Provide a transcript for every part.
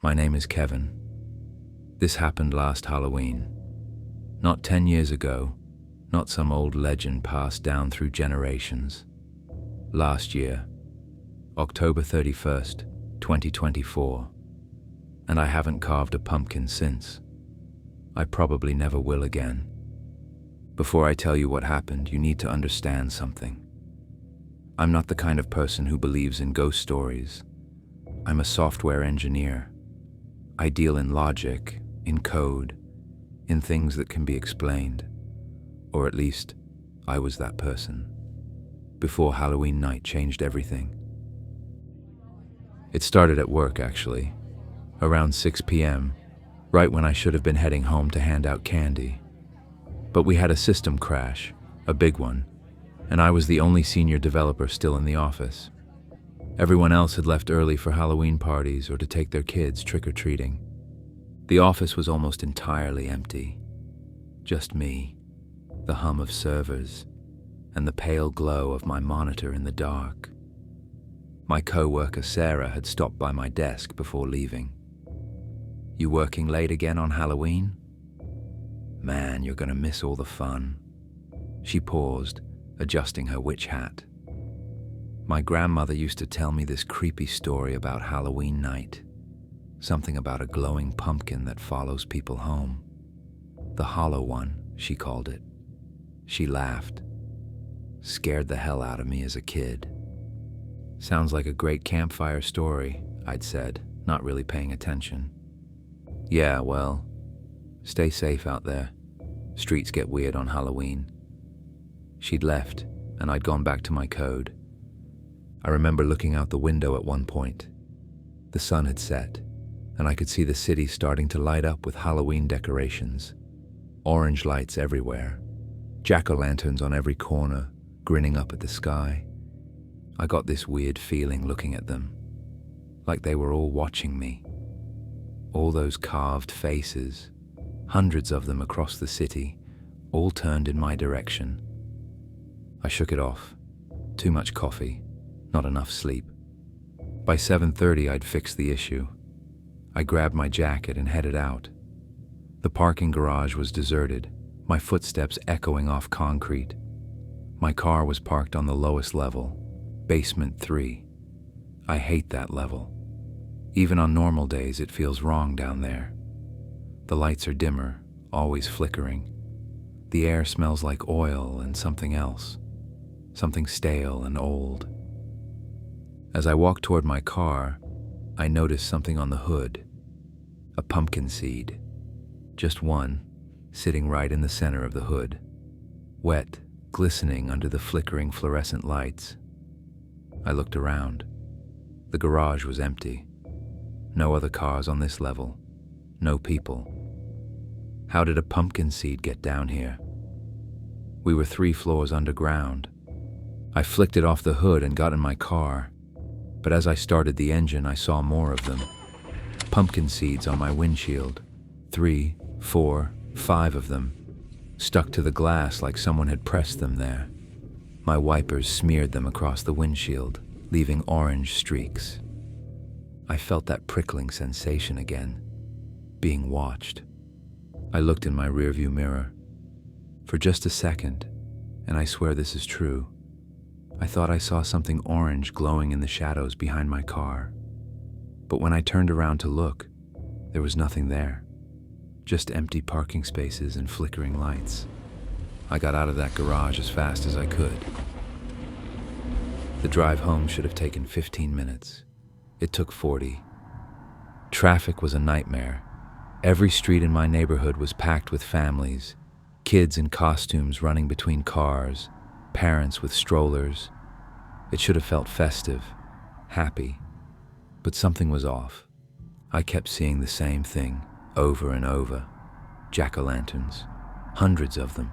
My name is Kevin. This happened last Halloween. Not 10 years ago, not some old legend passed down through generations. Last year, October 31st, 2024. And I haven't carved a pumpkin since. I probably never will again. Before I tell you what happened, you need to understand something. I'm not the kind of person who believes in ghost stories. I'm a software engineer. I deal in logic, in code, in things that can be explained. Or at least, I was that person. Before Halloween night changed everything. It started at work, actually. Around 6 p.m., right when I should have been heading home to hand out candy. But we had a system crash, a big one, and I was the only senior developer still in the office. Everyone else had left early for Halloween parties or to take their kids trick-or-treating. The office was almost entirely empty. Just me, the hum of servers, and the pale glow of my monitor in the dark. My co-worker Sarah had stopped by my desk before leaving. "You working late again on Halloween? Man, you're gonna miss all the fun." She paused, adjusting her witch hat. My grandmother used to tell me this creepy story about Halloween night. Something about a glowing pumpkin that follows people home. The hollow one, she called it. She laughed. Scared the hell out of me as a kid. "Sounds like a great campfire story," I'd said, not really paying attention. "Yeah, well, stay safe out there. Streets get weird on Halloween." She'd left, and I'd gone back to my code. I remember looking out the window at one point. The sun had set, and I could see the city starting to light up with Halloween decorations. Orange lights everywhere, jack-o'-lanterns on every corner, grinning up at the sky. I got this weird feeling looking at them, like they were all watching me. All those carved faces, hundreds of them across the city, all turned in my direction. I shook it off. Too much coffee, not enough sleep. By 7:30, I'd fixed the issue. I grabbed my jacket and headed out. The parking garage was deserted, my footsteps echoing off concrete. My car was parked on the lowest level, basement 3. I hate that level. Even on normal days, it feels wrong down there. The lights are dimmer, always flickering. The air smells like oil and something else, something stale and old. As I walked toward my car, I noticed something on the hood. A pumpkin seed. Just one, sitting right in the center of the hood. Wet, glistening under the flickering fluorescent lights. I looked around. The garage was empty. No other cars on this level. No people. How did a pumpkin seed get down here? We were 3 floors underground. I flicked it off the hood and got in my car. But as I started the engine, I saw more of them. Pumpkin seeds on my windshield. 3, 4, 5 of them. Stuck to the glass like someone had pressed them there. My wipers smeared them across the windshield, leaving orange streaks. I felt that prickling sensation again, being watched. I looked in my rearview mirror. For just a second, and I swear this is true, I thought I saw something orange glowing in the shadows behind my car. But when I turned around to look, there was nothing there. Just empty parking spaces and flickering lights. I got out of that garage as fast as I could. The drive home should have taken 15 minutes. It took 40. Traffic was a nightmare. Every street in my neighborhood was packed with families, kids in costumes running between cars, parents with strollers. It should have felt festive, happy, but something was off. I kept seeing the same thing over and over. Jack-o'-lanterns, hundreds of them,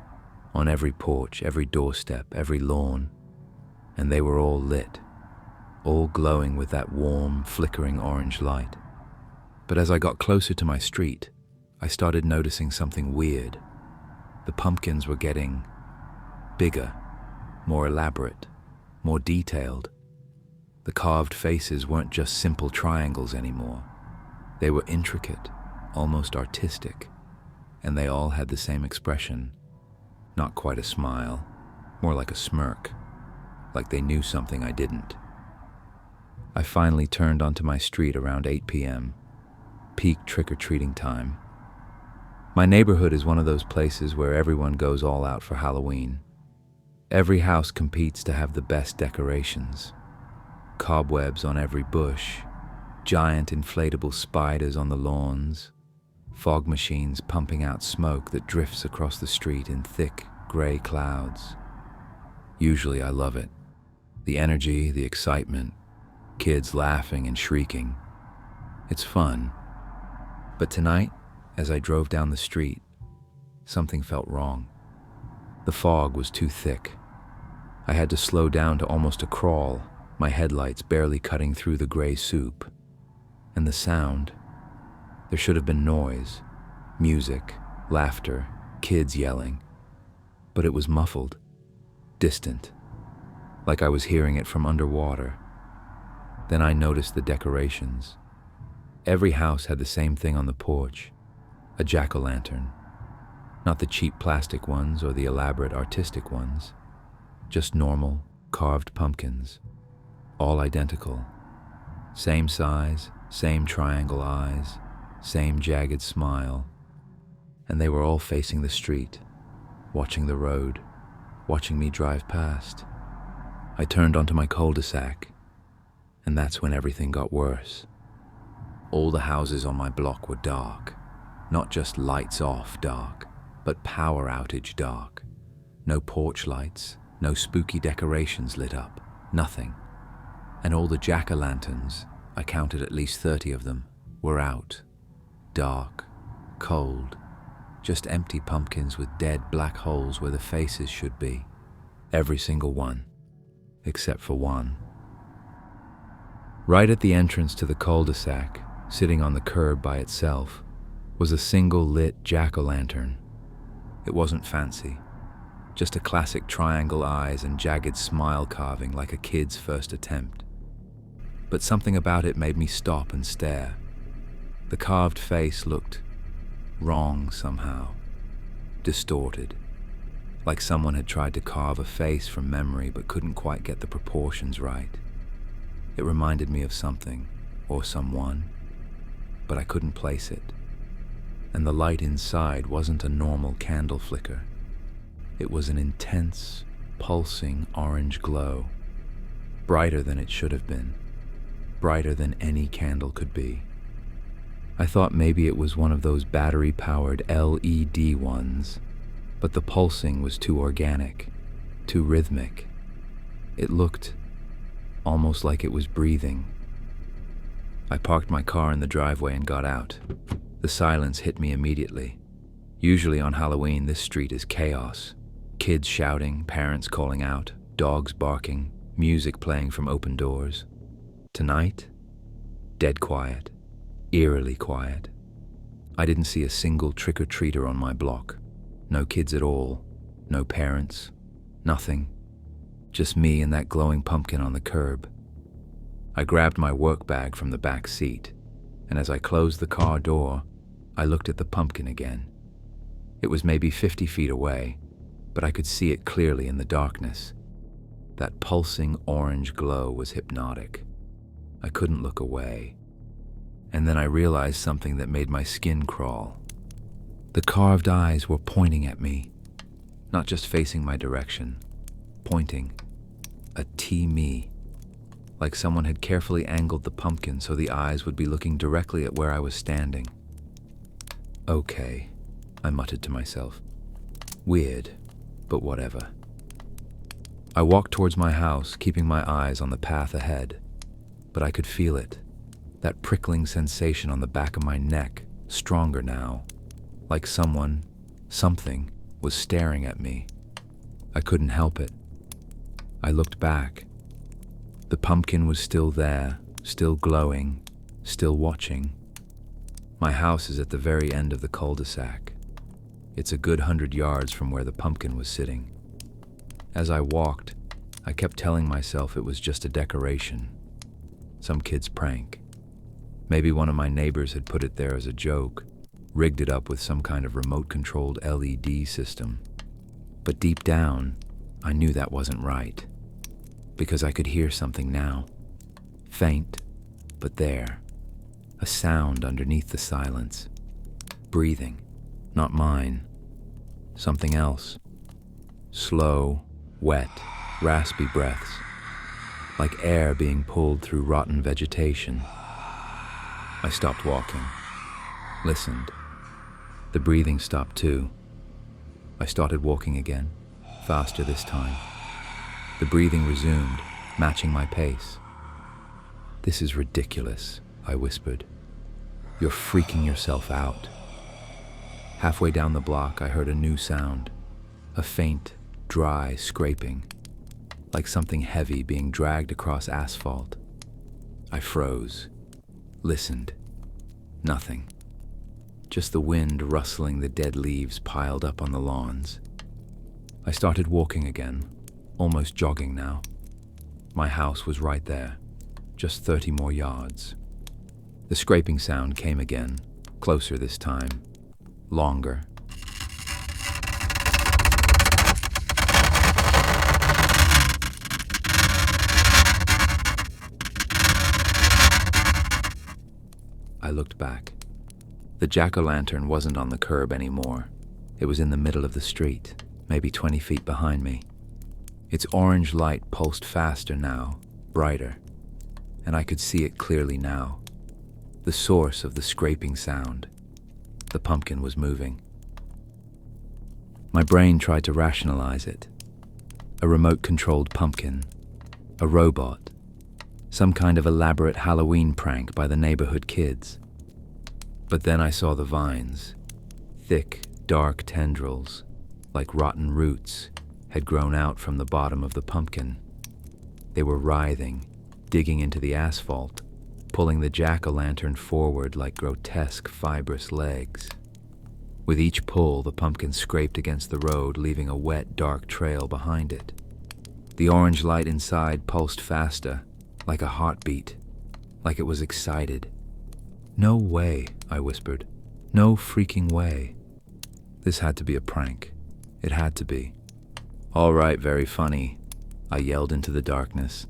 on every porch, every doorstep, every lawn, and they were all lit, all glowing with that warm, flickering orange light. But as I got closer to my street, I started noticing something weird. The pumpkins were getting bigger, more elaborate, more detailed. The carved faces weren't just simple triangles anymore. They were intricate, almost artistic, and they all had the same expression. Not quite a smile, more like a smirk, like they knew something I didn't. I finally turned onto my street around 8 p.m., peak trick-or-treating time. My neighborhood is one of those places where everyone goes all out for Halloween. Every house competes to have the best decorations. Cobwebs on every bush, giant inflatable spiders on the lawns, fog machines pumping out smoke that drifts across the street in thick, gray clouds. Usually I love it. The energy, the excitement, kids laughing and shrieking. It's fun. But tonight, as I drove down the street, something felt wrong. The fog was too thick. I had to slow down to almost a crawl, my headlights barely cutting through the gray soup. And the sound, there should have been noise, music, laughter, kids yelling. But it was muffled, distant, like I was hearing it from underwater. Then I noticed the decorations. Every house had the same thing on the porch, a jack-o'-lantern. Not the cheap plastic ones or the elaborate artistic ones, just normal, carved pumpkins, all identical. Same size, same triangle eyes, same jagged smile. And they were all facing the street, watching the road, watching me drive past. I turned onto my cul-de-sac, and that's when everything got worse. All the houses on my block were dark, not just lights off dark, but power outage dark. No porch lights, no spooky decorations lit up, nothing. And all the jack-o'-lanterns, I counted at least 30 of them, were out. Dark, cold, just empty pumpkins with dead black holes where the faces should be. Every single one, except for one. Right at the entrance to the cul-de-sac, sitting on the curb by itself, was a single lit jack-o'-lantern. It wasn't fancy, just a classic triangle eyes and jagged smile carving like a kid's first attempt. But something about it made me stop and stare. The carved face looked wrong somehow, distorted, like someone had tried to carve a face from memory but couldn't quite get the proportions right. It reminded me of something, or someone, but I couldn't place it. And the light inside wasn't a normal candle flicker. It was an intense, pulsing orange glow, brighter than it should have been, brighter than any candle could be. I thought maybe it was one of those battery-powered LED ones, but the pulsing was too organic, too rhythmic. It looked almost like it was breathing. I parked my car in the driveway and got out. The silence hit me immediately. Usually on Halloween, this street is chaos. Kids shouting, parents calling out, dogs barking, music playing from open doors. Tonight, dead quiet, eerily quiet. I didn't see a single trick-or-treater on my block. No kids at all, no parents, nothing. Just me and that glowing pumpkin on the curb. I grabbed my work bag from the back seat, and as I closed the car door, I looked at the pumpkin again. It was maybe 50 feet away, but I could see it clearly in the darkness. That pulsing orange glow was hypnotic. I couldn't look away. And then I realized something that made my skin crawl. The carved eyes were pointing at me, not just facing my direction, pointing. A T-me. Like someone had carefully angled the pumpkin so the eyes would be looking directly at where I was standing. Okay, I muttered to myself. Weird, but whatever. I walked towards my house, keeping my eyes on the path ahead. But I could feel it, that prickling sensation on the back of my neck, stronger now. Like someone, something, was staring at me. I couldn't help it. I looked back. The pumpkin was still there, still glowing, still watching. My house is at the very end of the cul-de-sac. It's a good 100 yards from where the pumpkin was sitting. As I walked, I kept telling myself it was just a decoration, some kid's prank. Maybe one of my neighbors had put it there as a joke, rigged it up with some kind of remote-controlled LED system. But deep down, I knew that wasn't right, because I could hear something now. Faint, but there. A sound underneath the silence. Breathing, not mine. Something else. Slow, wet, raspy breaths, like air being pulled through rotten vegetation. I stopped walking, listened. The breathing stopped too. I started walking again, faster this time. The breathing resumed, matching my pace. "This is ridiculous," I whispered. "You're freaking yourself out." Halfway down the block, I heard a new sound, a faint, dry scraping, like something heavy being dragged across asphalt. I froze, listened. Nothing. Just the wind rustling the dead leaves piled up on the lawns. I started walking again, almost jogging now. My house was right there, just 30 more yards. The scraping sound came again, closer this time, longer. I looked back. The jack-o'-lantern wasn't on the curb anymore. It was in the middle of the street, maybe 20 feet behind me. Its orange light pulsed faster now, brighter, and I could see it clearly now. The source of the scraping sound. The pumpkin was moving. My brain tried to rationalize it. A remote-controlled pumpkin. A robot. Some kind of elaborate Halloween prank by the neighborhood kids. But then I saw the vines. Thick, dark tendrils, like rotten roots, had grown out from the bottom of the pumpkin. They were writhing, digging into the asphalt, pulling the jack-o'-lantern forward like grotesque, fibrous legs. With each pull, the pumpkin scraped against the road, leaving a wet, dark trail behind it. The orange light inside pulsed faster, like a heartbeat, like it was excited. "No way," I whispered. "No freaking way." This had to be a prank. It had to be. "All right, very funny," I yelled into the darkness.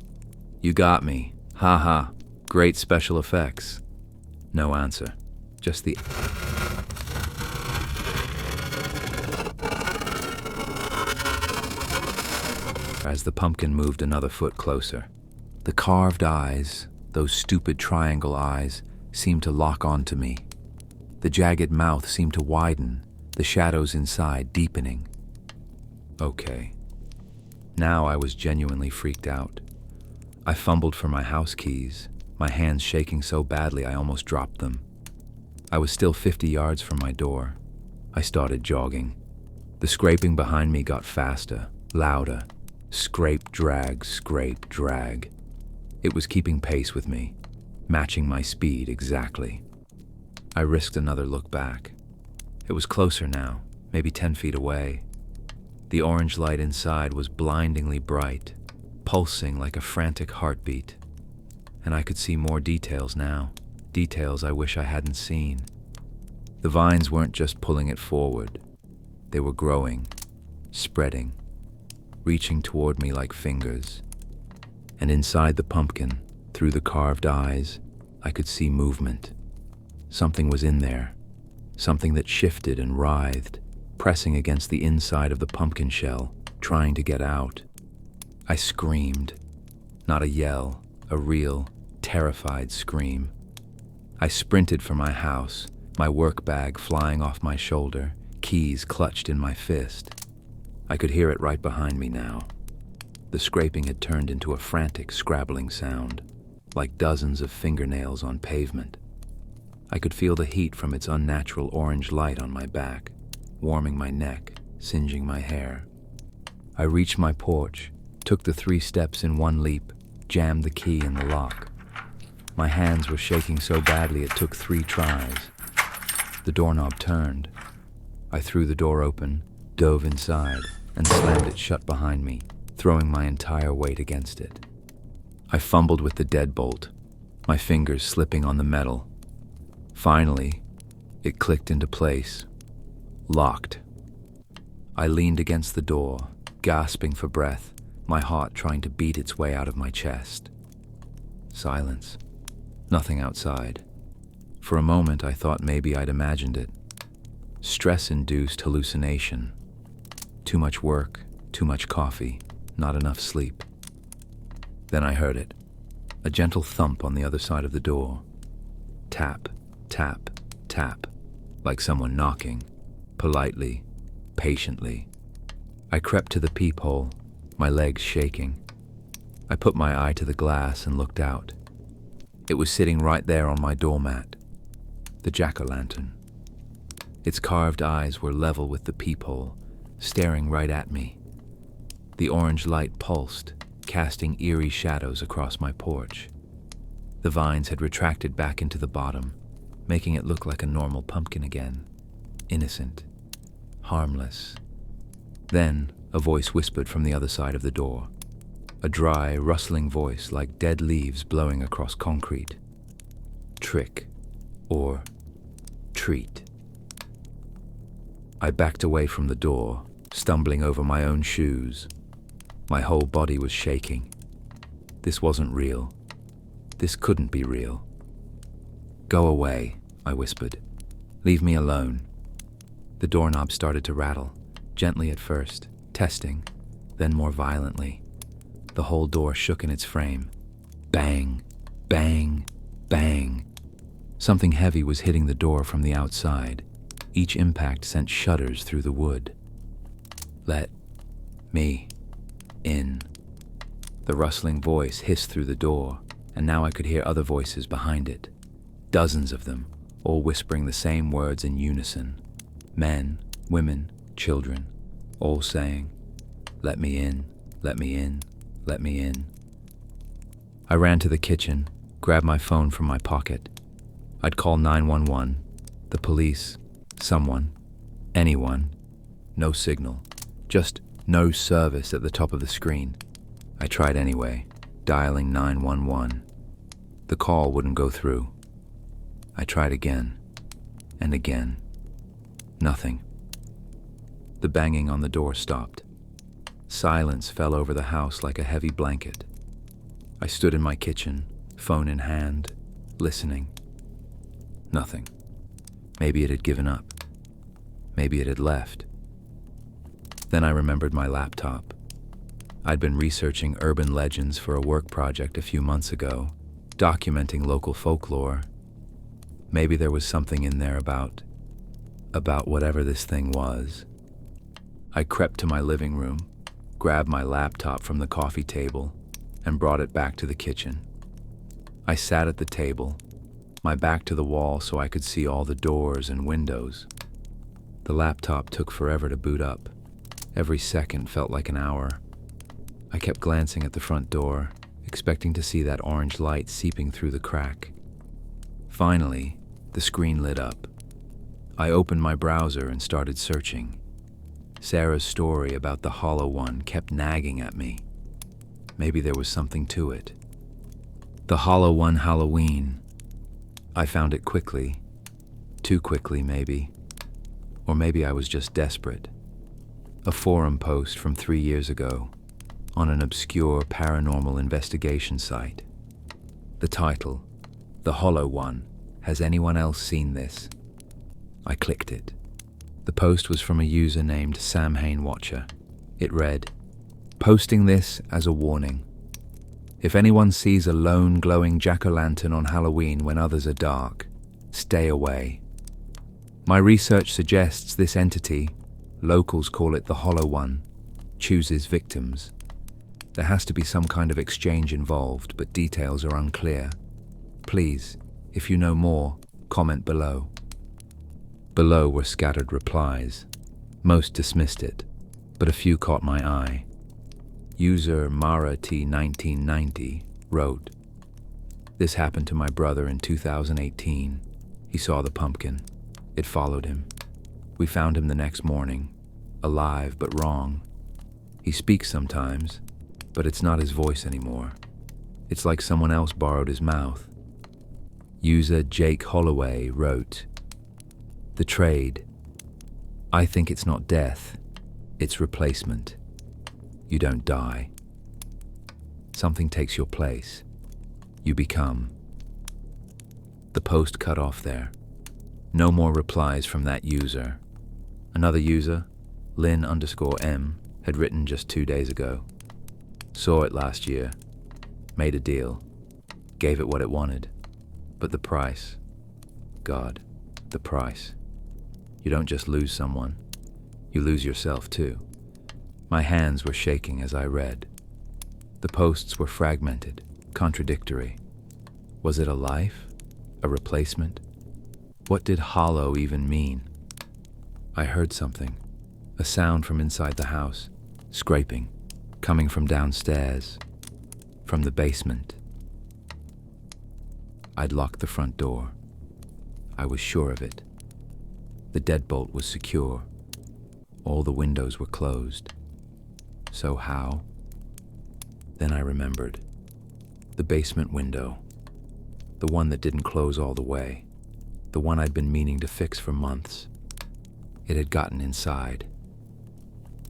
"You got me. Ha ha. Great special effects." No answer. Just the... As the pumpkin moved another foot closer. The carved eyes, those stupid triangle eyes, seemed to lock onto me. The jagged mouth seemed to widen, the shadows inside deepening. Okay. Now I was genuinely freaked out. I fumbled for my house keys, my hands shaking so badly I almost dropped them. I was still 50 yards from my door. I started jogging. The scraping behind me got faster, louder. Scrape, drag, scrape, drag. It was keeping pace with me, matching my speed exactly. I risked another look back. It was closer now, maybe 10 feet away. The orange light inside was blindingly bright, pulsing like a frantic heartbeat. And I could see more details now, details I wish I hadn't seen. The vines weren't just pulling it forward. They were growing, spreading, reaching toward me like fingers. And inside the pumpkin, through the carved eyes, I could see movement. Something was in there, something that shifted and writhed, pressing against the inside of the pumpkin shell, trying to get out. I screamed. Not a yell, a real, terrified scream. I sprinted for my house, my work bag flying off my shoulder, keys clutched in my fist. I could hear it right behind me now. The scraping had turned into a frantic, scrabbling sound, like dozens of fingernails on pavement. I could feel the heat from its unnatural orange light on my back, warming my neck, singeing my hair. I reached my porch, took the 3 steps in one leap, jammed the key in the lock. My hands were shaking so badly it took 3 tries. The doorknob turned. I threw the door open, dove inside, and slammed it shut behind me, throwing my entire weight against it. I fumbled with the deadbolt, my fingers slipping on the metal, Finally, it clicked into place. Locked. I leaned against the door, gasping for breath, my heart trying to beat its way out of my chest. Silence. Nothing outside. For a moment, I thought maybe I'd imagined it. Stress-induced hallucination. Too much work, too much coffee, not enough sleep. Then I heard it. A gentle thump on the other side of the door. Tap, tap, tap, like someone knocking, politely, patiently. I crept to the peephole, my legs shaking. I put my eye to the glass and looked out. It was sitting right there on my doormat, the jack-o'-lantern. Its carved eyes were level with the peephole, staring right at me. The orange light pulsed, casting eerie shadows across my porch. The vines had retracted back into the bottom, making it look like a normal pumpkin again. Innocent. Harmless. Then, a voice whispered from the other side of the door. A dry, rustling voice like dead leaves blowing across concrete. Trick. Or treat. I backed away from the door, stumbling over my own shoes. My whole body was shaking. This wasn't real. This couldn't be real. Go away, I whispered. Leave me alone. The doorknob started to rattle, gently at first, testing, then more violently. The whole door shook in its frame. Bang, bang, bang. Something heavy was hitting the door from the outside. Each impact sent shudders through the wood. Let me in. The rustling voice hissed through the door, and now I could hear other voices behind it. Dozens of them, all whispering the same words in unison. Men, women, children, all saying, "Let me in, let me in, let me in." I ran to the kitchen, grabbed my phone from my pocket. I'd call 911, the police, someone, anyone. No signal, just no service at the top of the screen. I tried anyway, dialing 911. The call wouldn't go through. I tried again, and again. Nothing. The banging on the door stopped. Silence fell over the house like a heavy blanket. I stood in my kitchen, phone in hand, listening. Nothing. Maybe it had given up. Maybe it had left. Then I remembered my laptop. I'd been researching urban legends for a work project a few months ago, documenting local folklore. Maybe there was something in there about whatever this thing was. I crept to my living room, grabbed my laptop from the coffee table, and brought it back to the kitchen. I sat at the table, my back to the wall so I could see all the doors and windows. The laptop took forever to boot up. Every second felt like an hour. I kept glancing at the front door, expecting to see that orange light seeping through the crack. Finally, the screen lit up. I opened my browser and started searching. Sarah's story about the Hollow One kept nagging at me. Maybe there was something to it. The Hollow One Halloween. I found it quickly. Too quickly, maybe. Or maybe I was just desperate. A forum post from 3 years ago, on an obscure paranormal investigation site. The title, The Hollow One. Has anyone else seen this? I clicked it. The post was from a user named Sam Hain Watcher. It read, "Posting this as a warning. If anyone sees a lone glowing jack-o'-lantern on Halloween when others are dark, stay away. My research suggests this entity, locals call it the Hollow One, chooses victims. There has to be some kind of exchange involved, but details are unclear. Please, if you know more, comment below." Below were scattered replies. Most dismissed it, but a few caught my eye. User MaraT1990 wrote, "This happened to my brother in 2018. He saw the pumpkin. It followed him. We found him the next morning, alive but wrong. He speaks sometimes, but it's not his voice anymore. It's like someone else borrowed his mouth. User Jake Holloway wrote, "The trade. I think it's not death, it's replacement. You don't die. Something takes your place. You become." The post cut off there. No more replies from that user. Another user, Lynn_M, had written just 2 days ago. Saw it last year. Made a deal. Gave it what it wanted. But the price. God, the price. You don't just lose someone. You lose yourself too. My hands were shaking as I read. The posts were fragmented, contradictory. Was it a life? A replacement? What did hollow even mean? I heard something. A sound from inside the house. Scraping. Coming from downstairs. From the basement. I'd locked the front door. I was sure of it. The deadbolt was secure. All the windows were closed. So how? Then I remembered. The basement window. The one that didn't close all the way. The one I'd been meaning to fix for months. It had gotten inside.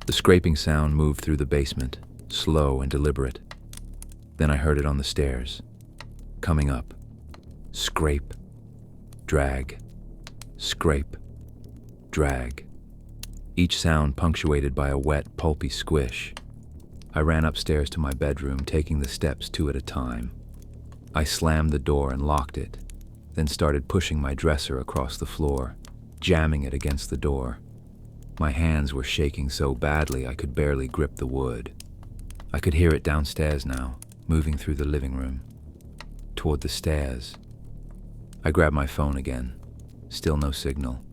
The scraping sound moved through the basement, slow and deliberate. Then I heard it on the stairs. Coming up. Scrape. Drag. Scrape. Drag. Each sound punctuated by a wet, pulpy squish. I ran upstairs to my bedroom, taking the steps 2 at a time. I slammed the door and locked it, then started pushing my dresser across the floor, jamming it against the door. My hands were shaking so badly I could barely grip the wood. I could hear it downstairs now, moving through the living room, toward the stairs. I grabbed my phone again. Still no signal.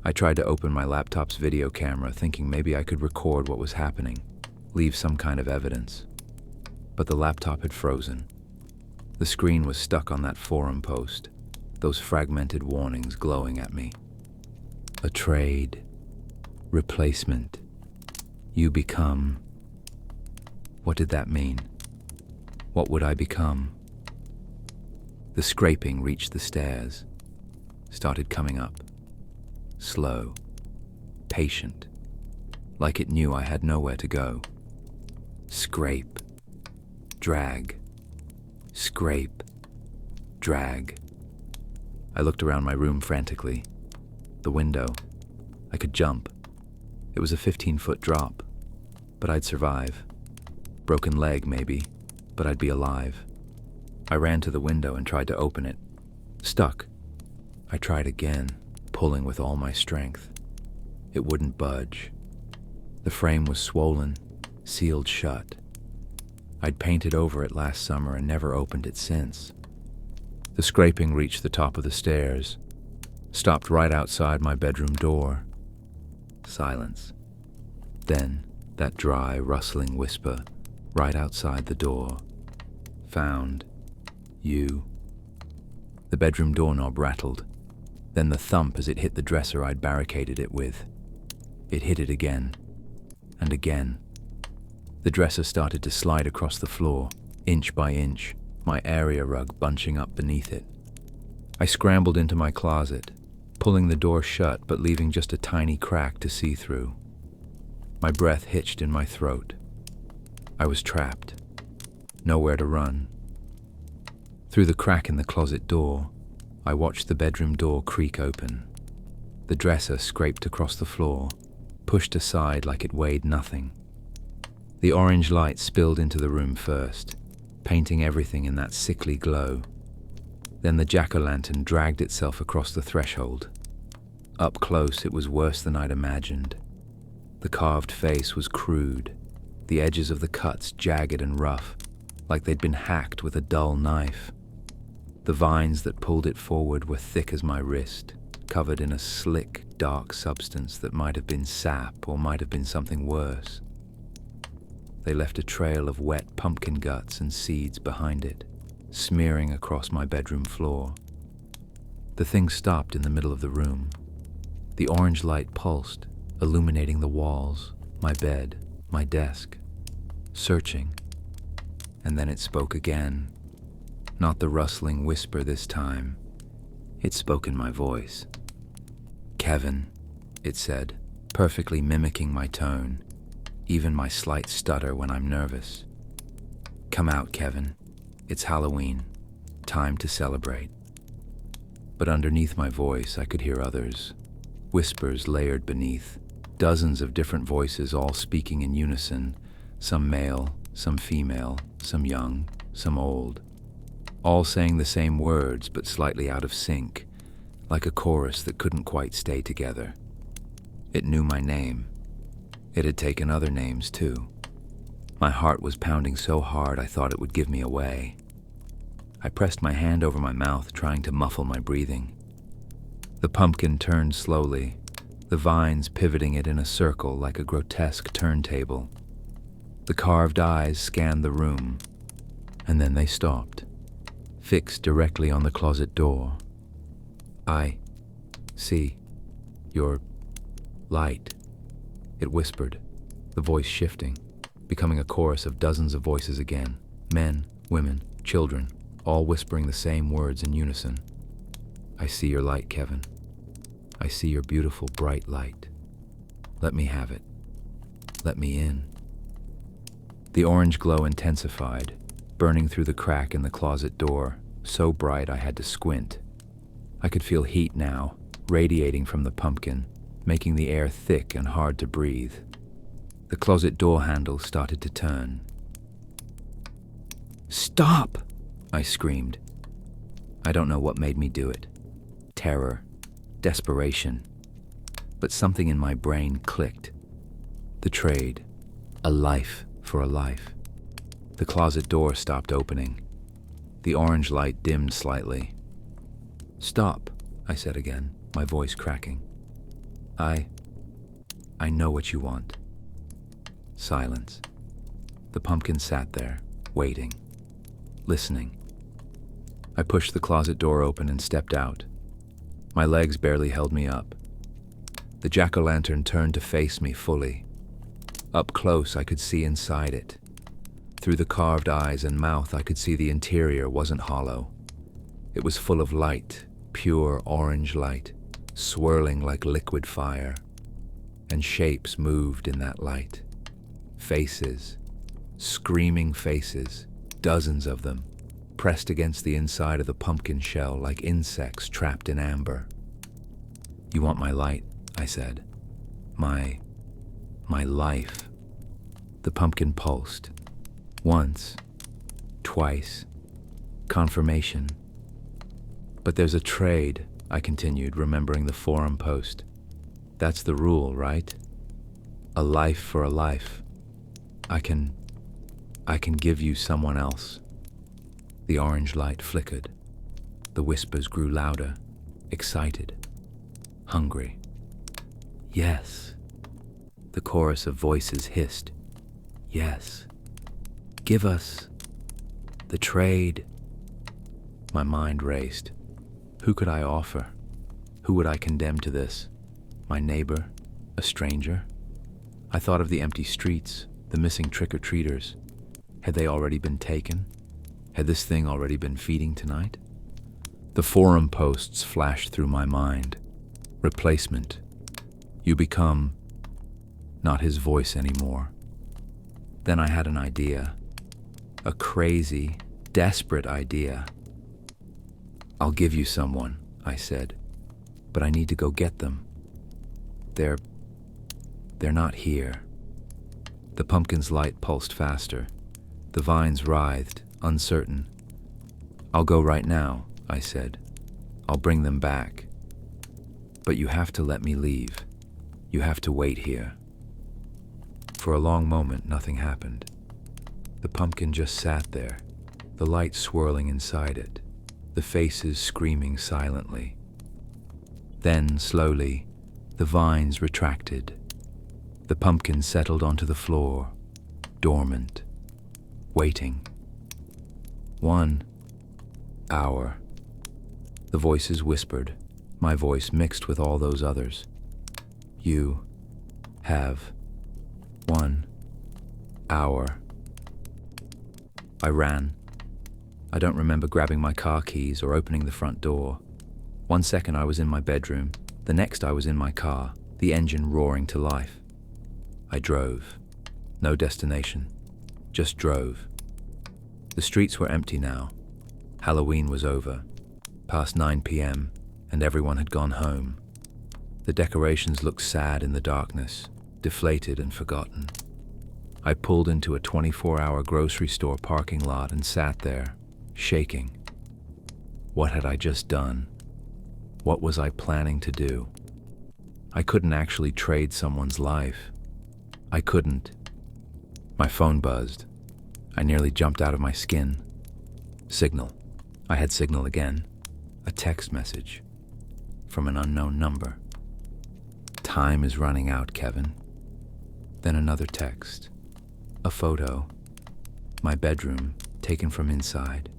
I tried to open my laptop's video camera, thinking maybe I could record what was happening, leave some kind of evidence. But the laptop had frozen. The screen was stuck on that forum post, those fragmented warnings glowing at me. A trade. Replacement. You become. What did that mean? What would I become? The scraping reached the stairs, started coming up. Slow. Patient. Like it knew I had nowhere to go. Scrape. Drag. Scrape. Drag. I looked around my room frantically. The window. I could jump. It was a 15-foot drop, but I'd survive. Broken leg, maybe, but I'd be alive. I ran to the window and tried to open it. Stuck. I tried again, pulling with all my strength. It wouldn't budge. The frame was swollen, sealed shut. I'd painted over it last summer and never opened it since. The scraping reached the top of the stairs, stopped right outside my bedroom door. Silence. Then, that dry, rustling whisper right outside the door. Found. You. The bedroom doorknob rattled. Then the thump as it hit the dresser I'd barricaded it with. It hit it again. And again. The dresser started to slide across the floor, inch by inch, my area rug bunching up beneath it. I scrambled into my closet, pulling the door shut but leaving just a tiny crack to see through. My breath hitched in my throat. I was trapped. Nowhere to run. Through the crack in the closet door, I watched the bedroom door creak open. The dresser scraped across the floor, pushed aside like it weighed nothing. The orange light spilled into the room first, painting everything in that sickly glow. Then the jack-o'-lantern dragged itself across the threshold. Up close, it was worse than I'd imagined. The carved face was crude, the edges of the cuts jagged and rough, like they'd been hacked with a dull knife. The vines that pulled it forward were thick as my wrist, covered in a slick, dark substance that might have been sap or might have been something worse. They left a trail of wet pumpkin guts and seeds behind it, smearing across my bedroom floor. The thing stopped in the middle of the room. The orange light pulsed, illuminating the walls, my bed, my desk, searching. And then it spoke again. Not the rustling whisper this time. It spoke in my voice. "Kevin," it said, perfectly mimicking my tone, even my slight stutter when I'm nervous. "Come out, Kevin. It's Halloween. Time to celebrate." But underneath my voice, I could hear others, whispers layered beneath, dozens of different voices all speaking in unison, some male, some female, some young, some old, all saying the same words but slightly out of sync, like a chorus that couldn't quite stay together. It knew my name. It had taken other names too. My heart was pounding so hard I thought it would give me away. I pressed my hand over my mouth, trying to muffle my breathing. The pumpkin turned slowly, the vines pivoting it in a circle like a grotesque turntable. The carved eyes scanned the room, and then they stopped, fixed directly on the closet door. "I see your light," it whispered, the voice shifting, becoming a chorus of dozens of voices again, men, women, children, all whispering the same words in unison. "I see your light, Kevin. I see your beautiful, bright light. Let me have it. Let me in." The orange glow intensified, burning through the crack in the closet door, so bright I had to squint. I could feel heat now, radiating from the pumpkin, making the air thick and hard to breathe. The closet door handle started to turn. "Stop!" I screamed. I don't know what made me do it. Terror, desperation. But something in my brain clicked. The trade. A life for a life. The closet door stopped opening. The orange light dimmed slightly. "Stop," I said again, my voice cracking. I know what you want." Silence. The pumpkin sat there, waiting, listening. I pushed the closet door open and stepped out. My legs barely held me up. The jack-o'-lantern turned to face me fully. Up close, I could see inside it. Through the carved eyes and mouth, I could see the interior wasn't hollow. It was full of light, pure orange light, swirling like liquid fire. And shapes moved in that light. Faces, screaming faces, dozens of them, pressed against the inside of the pumpkin shell like insects trapped in amber. "You want my light?" I said. My life." The pumpkin pulsed. Once, twice, confirmation. "But there's a trade," I continued, remembering the forum post. "That's the rule, right? A life for a life. I can give you someone else." The orange light flickered. The whispers grew louder, excited, hungry. "Yes." The chorus of voices hissed. "Yes. Give us the trade." My mind raced. Who could I offer? Who would I condemn to this? My neighbor? A stranger? I thought of the empty streets, the missing trick-or-treaters. Had they already been taken? Had this thing already been feeding tonight? The forum posts flashed through my mind. Replacement. You become not his voice anymore. Then I had an idea. A crazy, desperate idea. "I'll give you someone," I said, "but I need to go get them. They're not here." The pumpkin's light pulsed faster. The vines writhed, uncertain. "I'll go right now," I said. "I'll bring them back. But you have to let me leave. You have to wait here." For a long moment, nothing happened. The pumpkin just sat there, the light swirling inside it, the faces screaming silently. Then, slowly, the vines retracted. The pumpkin settled onto the floor, dormant, waiting. 1 hour. The voices whispered, my voice mixed with all those others. "You have 1 hour." I ran. I don't remember grabbing my car keys or opening the front door. 1 second I was in my bedroom, the next I was in my car, the engine roaring to life. I drove. No destination. Just drove. The streets were empty now. Halloween was over. Past 9 p.m., and everyone had gone home. The decorations looked sad in the darkness, deflated and forgotten. I pulled into a 24-hour grocery store parking lot and sat there, shaking. What had I just done? What was I planning to do? I couldn't actually trade someone's life. I couldn't. My phone buzzed. I nearly jumped out of my skin. Signal. I had signal again. A text message. From an unknown number. Time is running out, Kevin. Then another text. A photo. My bedroom, taken from inside.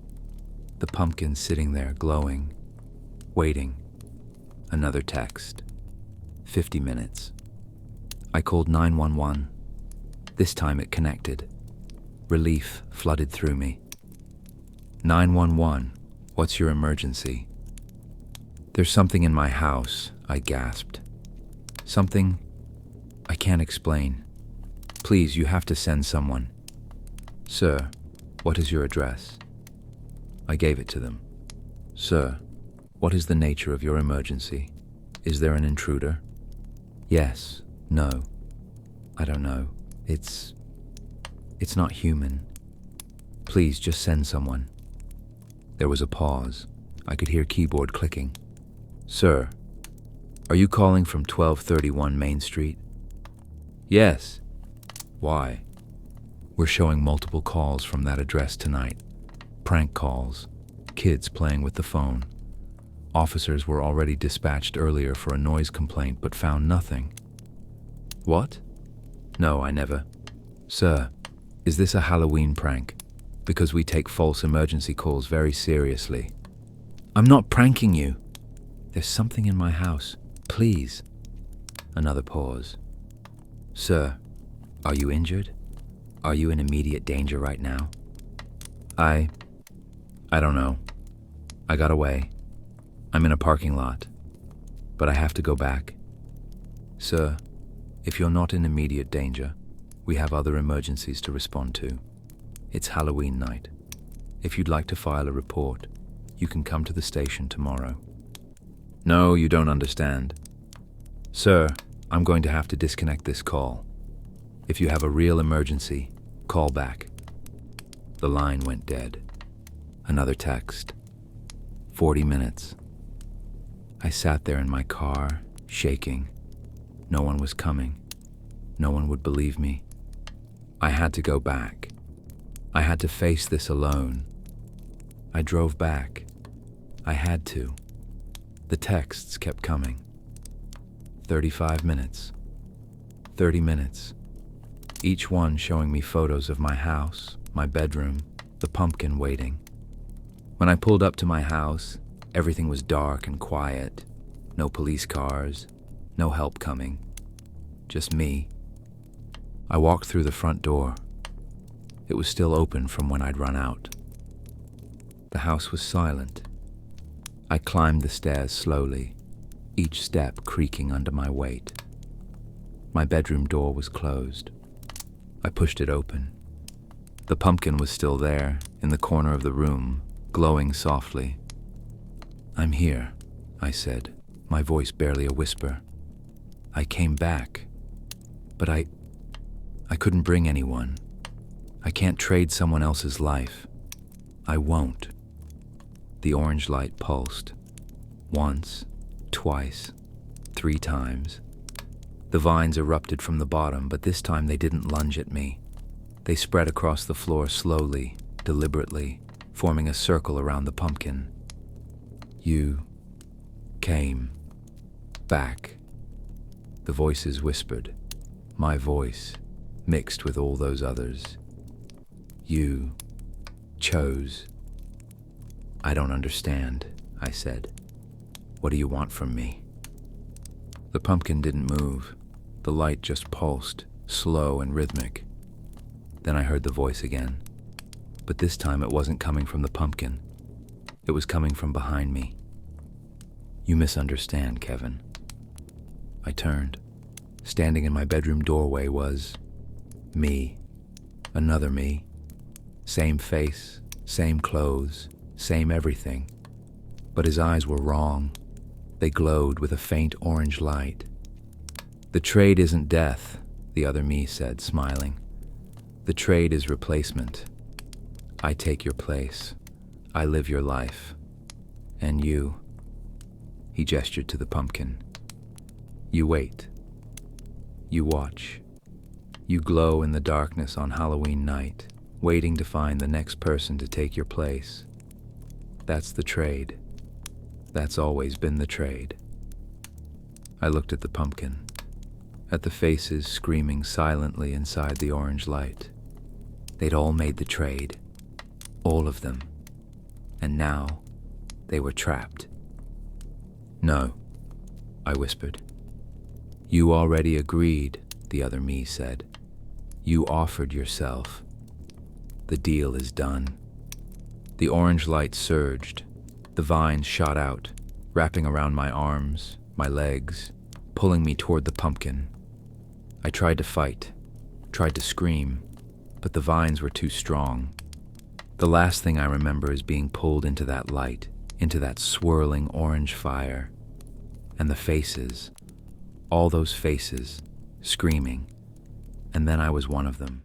The pumpkin sitting there, glowing. Waiting. Another text. 50 minutes. I called 911. This time it connected. Relief flooded through me. 911, what's your emergency? There's something in my house, I gasped. Something I can't explain. Please, you have to send someone. Sir, what is your address? I gave it to them. Sir, what is the nature of your emergency? Is there an intruder? Yes, no. I don't know. It's not human. Please, just send someone. There was a pause. I could hear keyboard clicking. Sir, are you calling from 1231 Main Street? Yes. Why? We're showing multiple calls from that address tonight. Prank calls. Kids playing with the phone. Officers were already dispatched earlier for a noise complaint but found nothing. What? No, I never. Sir, is this a Halloween prank? Because we take false emergency calls very seriously. I'm not pranking you. There's something in my house. Please. Another pause. Sir, are you injured? Are you in immediate danger right now? I don't know. I got away. I'm in a parking lot. But I have to go back. Sir, if you're not in immediate danger, we have other emergencies to respond to. It's Halloween night. If you'd like to file a report, you can come to the station tomorrow. No, you don't understand. Sir, I'm going to have to disconnect this call. If you have a real emergency, call back. The line went dead. Another text. 40 minutes. I sat there in my car, shaking. No one was coming. No one would believe me. I had to go back. I had to face this alone. I drove back. I had to. The texts kept coming. 35 minutes. 30 minutes. Each one showing me photos of my house, my bedroom, the pumpkin waiting. When I pulled up to my house, everything was dark and quiet. No police cars, no help coming. Just me. I walked through the front door. It was still open from when I'd run out. The house was silent. I climbed the stairs slowly, each step creaking under my weight. My bedroom door was closed. I pushed it open. The pumpkin was still there, in the corner of the room, glowing softly. I'm here, I said, my voice barely a whisper. I came back, but I couldn't bring anyone. I can't trade someone else's life. I won't. The orange light pulsed. Once, twice, 3 times. The vines erupted from the bottom, but this time they didn't lunge at me. They spread across the floor slowly, deliberately, forming a circle around the pumpkin. You came back. The voices whispered. My voice, mixed with all those others. You chose. I don't understand, I said. What do you want from me? The pumpkin didn't move. The light just pulsed, slow and rhythmic. Then I heard the voice again. But this time it wasn't coming from the pumpkin. It was coming from behind me. You misunderstand, Kevin. I turned. Standing in my bedroom doorway was me. Another me. Same face, same clothes, same everything. But his eyes were wrong. They glowed with a faint orange light. The trade isn't death, the other me said, smiling. The trade is replacement. I take your place. I live your life. And you, he gestured to the pumpkin. You wait. You watch. You glow in the darkness on Halloween night, waiting to find the next person to take your place. That's the trade. That's always been the trade. I looked at the pumpkin, at the faces screaming silently inside the orange light. They'd all made the trade. All of them. And now, they were trapped. No, I whispered. You already agreed, the other me said. You offered yourself. The deal is done. The orange light surged. The vines shot out, wrapping around my arms, my legs, pulling me toward the pumpkin. I tried to fight, tried to scream, but the vines were too strong. The last thing I remember is being pulled into that light, into that swirling orange fire, and the faces, all those faces, screaming, and then I was one of them.